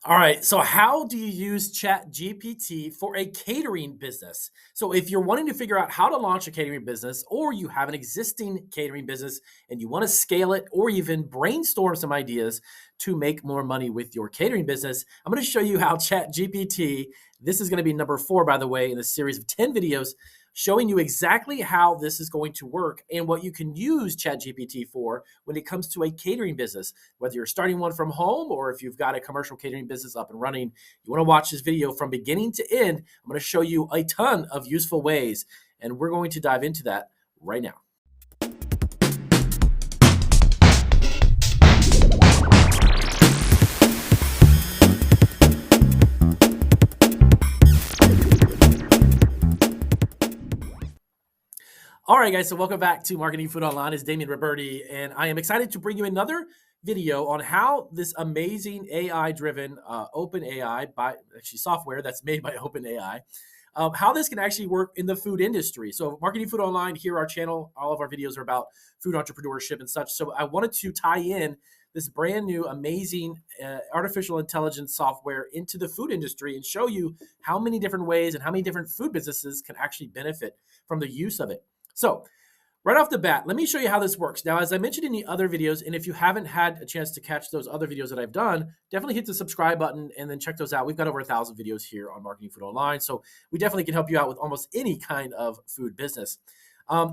All right. So, how do you use ChatGPT for a catering business? So, if you're wanting to figure out how to launch a catering business, or you have an existing catering business and you want to scale it, or even brainstorm some ideas to make more money with your catering business, I'm going to show you how ChatGPT, this is going to be number 4, by the way, in a series of 10 videos showing you exactly how this is going to work and what you can use ChatGPT for when it comes to a catering business. Whether you're starting one from home or if you've got a commercial catering business up and running, you want to watch this video from beginning to end. I'm going to show you a ton of useful ways, and we're going to dive into that right now. All right, guys, so welcome back to Marketing Food Online. It's Damian Roberti, and I am excited to bring you another video on how this amazing AI-driven OpenAI, actually software that's made by OpenAI, how this can actually work in the food industry. So Marketing Food Online, here our channel, all of our videos are about food entrepreneurship and such. So I wanted to tie in this brand new, amazing artificial intelligence software into the food industry and show you how many different ways and how many different food businesses can actually benefit from the use of it. So right off the bat, let me show you how this works. Now, as I mentioned in the other videos, and if you haven't had a chance to catch those other videos that I've done, definitely hit the subscribe button and then check those out. We've got over 1,000 videos here on Marketing Food Online, so we definitely can help you out with almost any kind of food business.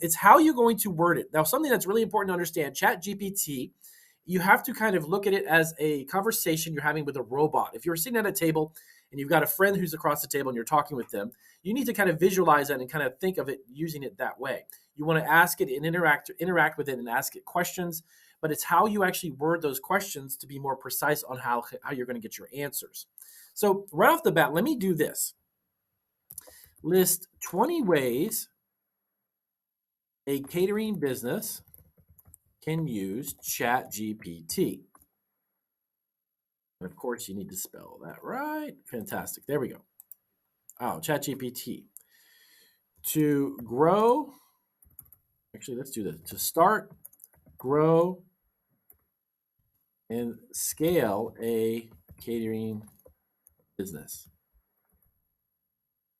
It's how you're going to word it. Now, something that's really important to understand, ChatGPT, you have to kind of look at it as a conversation you're having with a robot. If you're sitting at a table and you've got a friend who's across the table and you're talking with them, you need to kind of visualize that and kind of think of it using it that way. You want to ask it and interact with it and ask it questions, but it's how you actually word those questions to be more precise on how you're going to get your answers. So right off the bat, let me do this. List 20 ways a catering business can use ChatGPT. And of course, you need to spell that right. Fantastic. There we go. Oh, ChatGPT. To grow, actually, let's do this. To start, grow, and scale a catering business.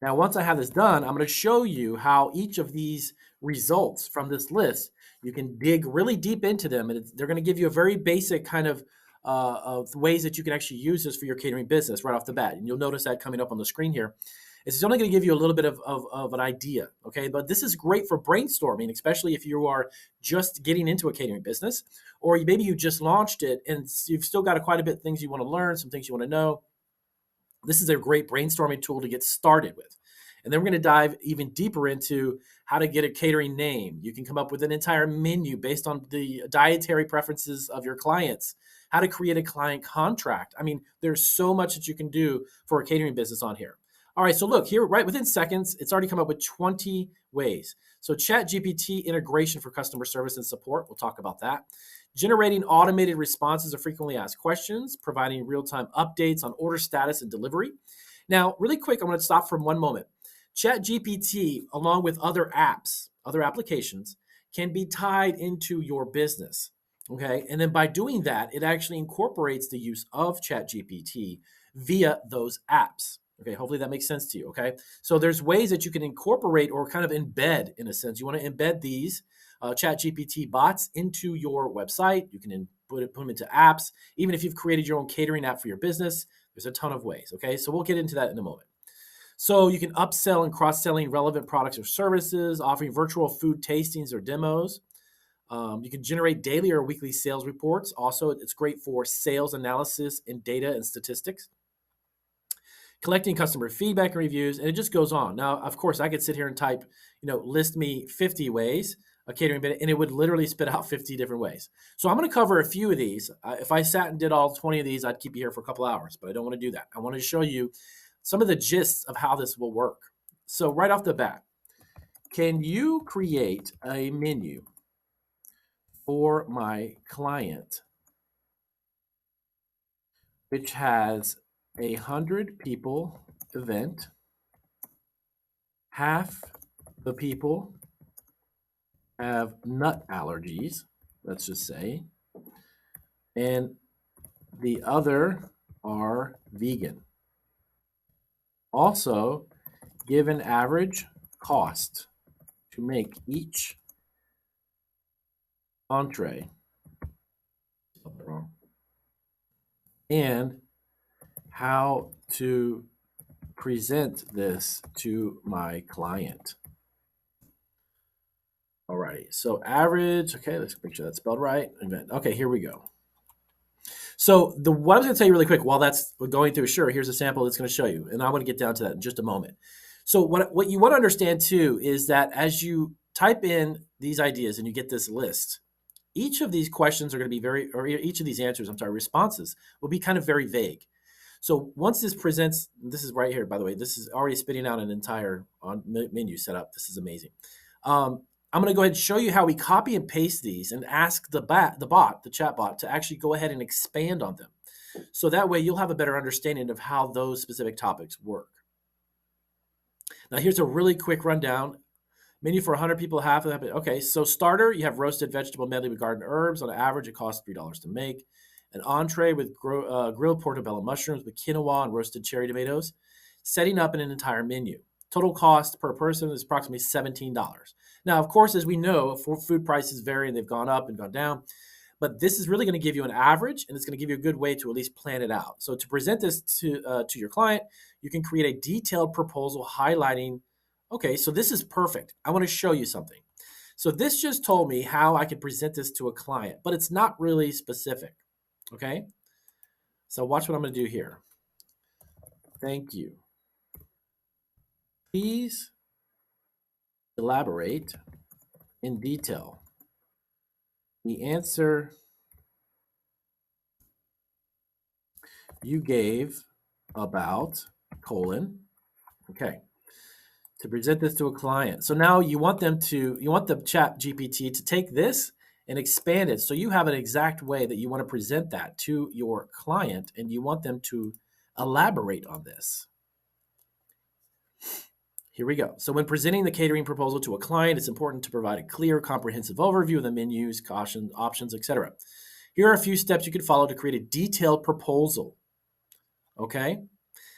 Now, once I have this done, I'm going to show you how each of these results from this list, you can dig really deep into them, and they're going to give you a very basic kind of ways that you can actually use this for your catering business right off the bat. And you'll notice that coming up on the screen here. It's only going to give you a little bit of an idea, okay? But this is great for brainstorming, especially if you are just getting into a catering business, or maybe you just launched it and you've still got quite a bit of things you want to learn, some things you want to know. This is a great brainstorming tool to get started with. And then we're going to dive even deeper into how to get a catering name. You can come up with an entire menu based on the dietary preferences of your clients, how to create a client contract. I mean, there's so much that you can do for a catering business on here. All right, so look here, right within seconds, it's already come up with 20 ways. So ChatGPT integration for customer service and support, we'll talk about that. Generating automated responses to frequently asked questions, providing real-time updates on order status and delivery. Now, really quick, I'm going to stop for one moment. ChatGPT, along with other apps, other applications, can be tied into your business, okay? And then by doing that, it actually incorporates the use of ChatGPT via those apps. Okay, hopefully that makes sense to you, okay? So there's ways that you can incorporate or kind of embed, in a sense. You want to embed these ChatGPT bots into your website. You can put them into apps. Even if you've created your own catering app for your business, there's a ton of ways, okay? So we'll get into that in a moment. So you can upsell and cross-selling relevant products or services, offering virtual food tastings or demos. You can generate daily or weekly sales reports. Also, it's great for sales analysis and data and statistics. Collecting customer feedback and reviews, and it just goes on. Now, of course, I could sit here and type, list me 50 ways a catering bit, and it would literally spit out 50 different ways. So I'm going to cover a few of these. If I sat and did all 20 of these, I'd keep you here for a couple hours, but I don't want to do that. I want to show you some of the gists of how this will work. So right off the bat, can you create a menu for my client which has 100 people event, half the people have nut allergies, let's just say, and the other are vegan. Also, give an average cost to make each entree and how to present this to my client. Alrighty, so average, okay, let's make sure that's spelled right. Okay, here we go. So what I was going to tell you really quick while that's going through, sure, here's a sample that's going to show you, and I want to get down to that in just a moment. So what you want to understand too is that as you type in these ideas and you get this list, each of these questions are going to be each of these answers, responses will be kind of very vague. So once this presents, this is right here, by the way, this is already spitting out an entire menu setup. This is amazing. I'm going to go ahead and show you how we copy and paste these and ask the chat bot, to actually go ahead and expand on them. So that way you'll have a better understanding of how those specific topics work. Now here's a really quick rundown. Menu for 100 people, half of that. Okay, so starter, you have roasted vegetable medley with garden herbs. On average, it costs $3 to make. An entree with grilled portobello mushrooms with quinoa and roasted cherry tomatoes. Setting up in an entire menu. Total cost per person is approximately $17. Now, of course, as we know, food prices vary and they've gone up and gone down. But this is really going to give you an average, and it's going to give you a good way to at least plan it out. So to present this to your client, you can create a detailed proposal highlighting, okay, so this is perfect. I want to show you something. So this just told me how I could present this to a client, but it's not really specific, okay? So watch what I'm going to do here. Thank you. Please elaborate in detail the answer you gave about colon. Okay. To present this to a client. So now you want the ChatGPT to take this and expand it so you have an exact way that you want to present that to your client, and you want them to elaborate on this. Here we go. So when presenting the catering proposal to a client, it's important to provide a clear, comprehensive overview of the menus, cautions, options, etc. Here are a few steps you could follow to create a detailed proposal. Okay?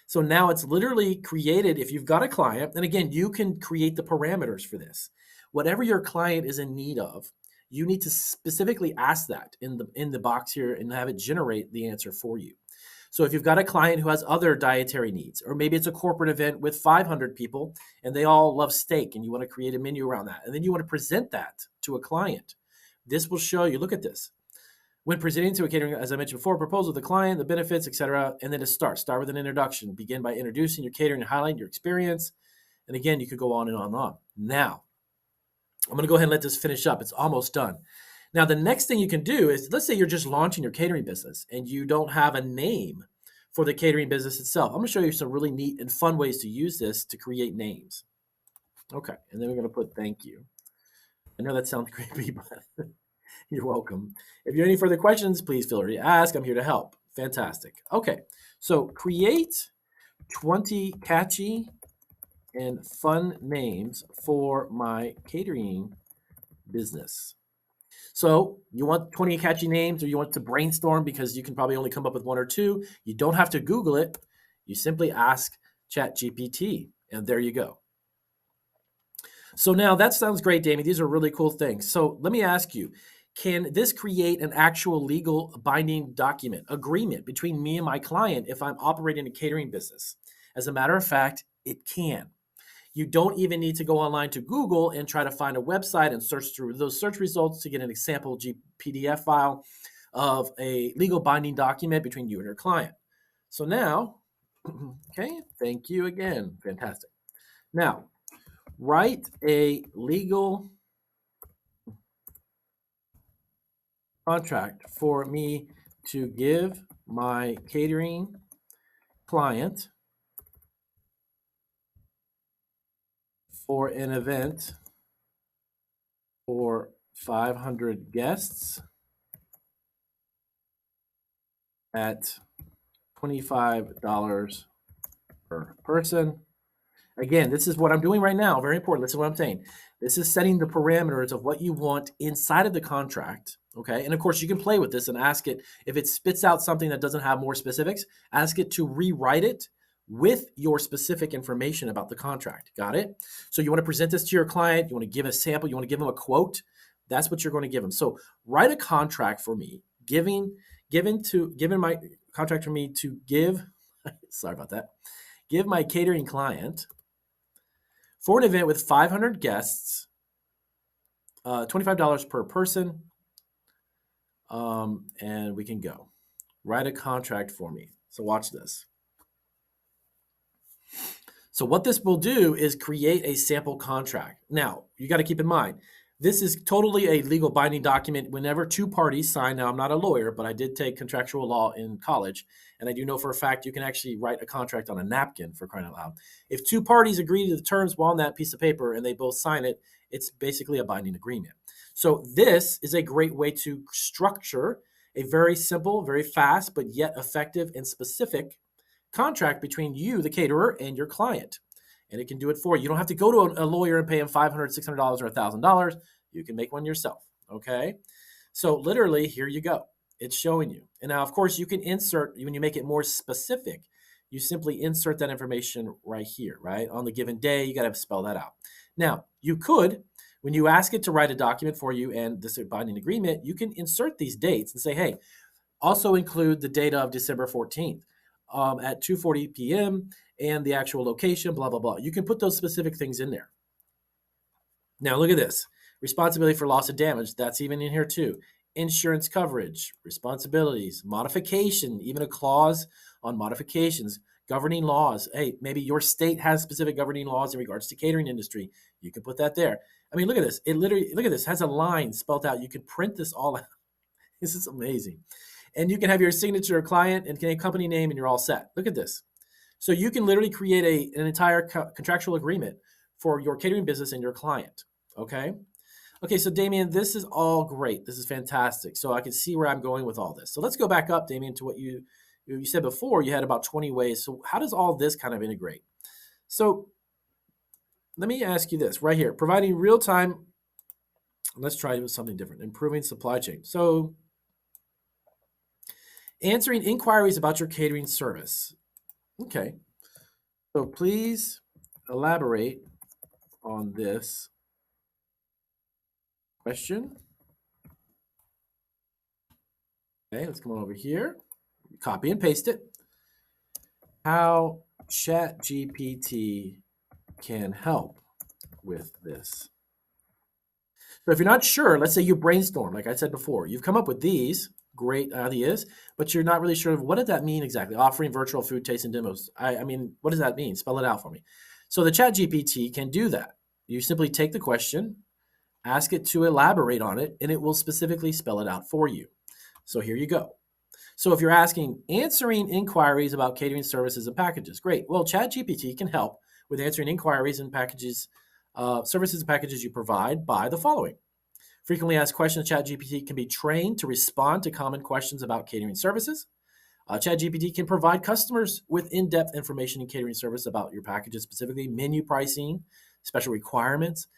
So now it's literally created. If you've got a client, and again, you can create the parameters for this. Whatever your client is in need of, you need to specifically ask that in the box here and have it generate the answer for you. So if you've got a client who has other dietary needs, or maybe it's a corporate event with 500 people and they all love steak and you want to create a menu around that, and then you want to present that to a client, this will show you, look at this. When presenting to a catering, as I mentioned before, proposal to the client, the benefits, etc., and then to start with an introduction. Begin by introducing your catering and highlighting your experience. And again, you could go on and on and on. Now, I'm going to go ahead and let this finish up. It's almost done. Now, the next thing you can do is, let's say you're just launching your catering business and you don't have a name for the catering business itself. I'm going to show you some really neat and fun ways to use this to create names. Okay, and then we're going to put thank you. I know that sounds creepy, but you're welcome. If you have any further questions, please feel free to ask. I'm here to help. Fantastic. Okay, so create 20 catchy and fun names for my catering business. So you want 20 catchy names, or you want to brainstorm because you can probably only come up with one or two. You don't have to Google it. You simply ask ChatGPT, and there you go. So now that sounds great, Damien. These are really cool things. So let me ask you, can this create an actual legal binding agreement between me and my client if I'm operating a catering business? As a matter of fact, it can. You don't even need to go online to Google and try to find a website and search through those search results to get an example PDF file of a legal binding document between you and your client. So now, okay, thank you again. Fantastic. Now, write a legal contract for me to give my catering client for an event for 500 guests at $25 per person. Again, this is what I'm doing right now. Very important. Listen to what I'm saying. This is setting the parameters of what you want inside of the contract Okay. And of course, you can play with this and ask it if it spits out something that doesn't have more specifics, ask it to rewrite it with your specific information about the contract. Got it? So you want to present this to your client, you want to give a sample, you want to give them a quote. That's what you're going to give them. So write a contract for me, given my contract for me to give, sorry about that, give my catering client for an event with 500 guests, $25 per person, and we can go. Write a contract for me. So watch this. So what this will do is create a sample contract. Now, you got to keep in mind, this is totally a legal binding document whenever two parties sign. Now, I'm not a lawyer, but I did take contractual law in college, and I do know for a fact you can actually write a contract on a napkin, for crying out loud. If two parties agree to the terms on that piece of paper and they both sign it, it's basically a binding agreement. So this is a great way to structure a very simple, very fast, but yet effective and specific contract between you, the caterer, and your client. And it can do it for you. You don't have to go to a lawyer and pay him $500, $600, or $1,000. You can make one yourself. Okay. So literally, here you go. It's showing you. And now, of course, you can insert, when you make it more specific, you simply insert that information right here, right? On the given day, you got to spell that out. Now, you could, when you ask it to write a document for you and this binding agreement, you can insert these dates and say, hey, also include the date of December 14th. At 2:40 p.m. and the actual location, blah, blah, blah. You can put those specific things in there. Now, look at this. Responsibility for loss and damage. That's even in here too. Insurance coverage, responsibilities, modification, even a clause on modifications, governing laws. Hey, maybe your state has specific governing laws in regards to catering industry. You can put that there. I mean, look at this. It literally, look at this, has a line spelled out. You can print this all out. This is amazing. And you can have your signature, client, and company name, and you're all set. Look at this. So you can literally create an entire contractual agreement for your catering business and your client. Okay. Okay. So Damien, this is all great. This is fantastic. So I can see where I'm going with all this. So let's go back up, Damien, to what you said before. You had about 20 ways. So how does all this kind of integrate? So let me ask you this right here: providing real time. Let's try with something different. Improving supply chain. So answering inquiries about your catering service. Okay. So please elaborate on this question. Okay, let's come on over here. Copy and paste it. How ChatGPT can help with this. So if you're not sure, let's say you brainstorm, like I said before, you've come up with these great ideas, but you're not really sure of what did that mean exactly? Offering virtual food tasting demos. I mean, what does that mean? Spell it out for me. So the ChatGPT can do that. You simply take the question, ask it to elaborate on it, and it will specifically spell it out for you. So here you go. So if you're answering inquiries about catering services and packages, great. Well, ChatGPT can help with answering inquiries and packages, services and packages you provide by the following. Frequently asked questions, ChatGPT can be trained to respond to common questions about catering services. ChatGPT can provide customers with in-depth information in catering service about your packages, specifically menu pricing, special requirements.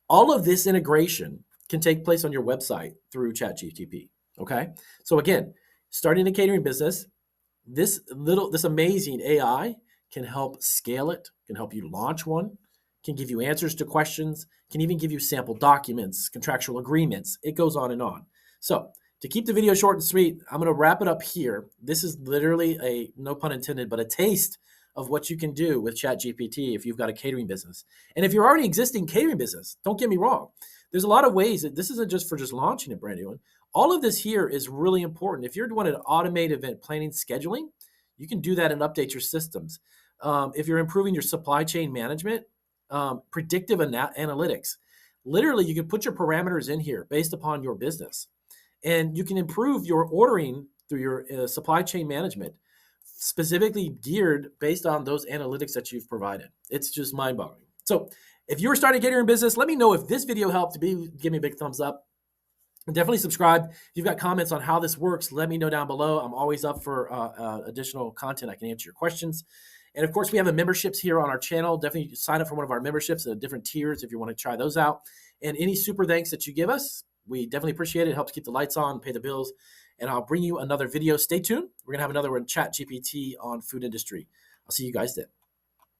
All of this integration can take place on your website through ChatGPT. Okay. So again, starting a catering business, this amazing AI can help scale it, can help you launch one, can give you answers to questions, can even give you sample documents, contractual agreements. It goes on and on. So to keep the video short and sweet, I'm going to wrap it up here. This is literally a, no pun intended, but a taste of what you can do with ChatGPT if you've got a catering business. And if you're already existing catering business, don't get me wrong. There's a lot of ways that this isn't just for just launching a brand new one. All of this here is really important. If you're doing an automated event planning scheduling, you can do that and update your systems. If you're improving your supply chain management, predictive analytics, literally you can put your parameters in here based upon your business. And you can improve your ordering through your supply chain management, specifically geared based on those analytics that you've provided. It's just mind-boggling. So if you're starting a catering business, let me know if this video helped. Give me a big thumbs up. And definitely subscribe. If you've got comments on how this works, let me know down below. I'm always up for additional content. I can answer your questions. And of course, we have the memberships here on our channel. Definitely sign up for one of our memberships at different tiers if you want to try those out. And any super thanks that you give us, We definitely appreciate it. It helps keep the lights on, pay the bills. And I'll bring you another video. Stay tuned. We're going to have another one, ChatGPT on food industry. I'll see you guys then.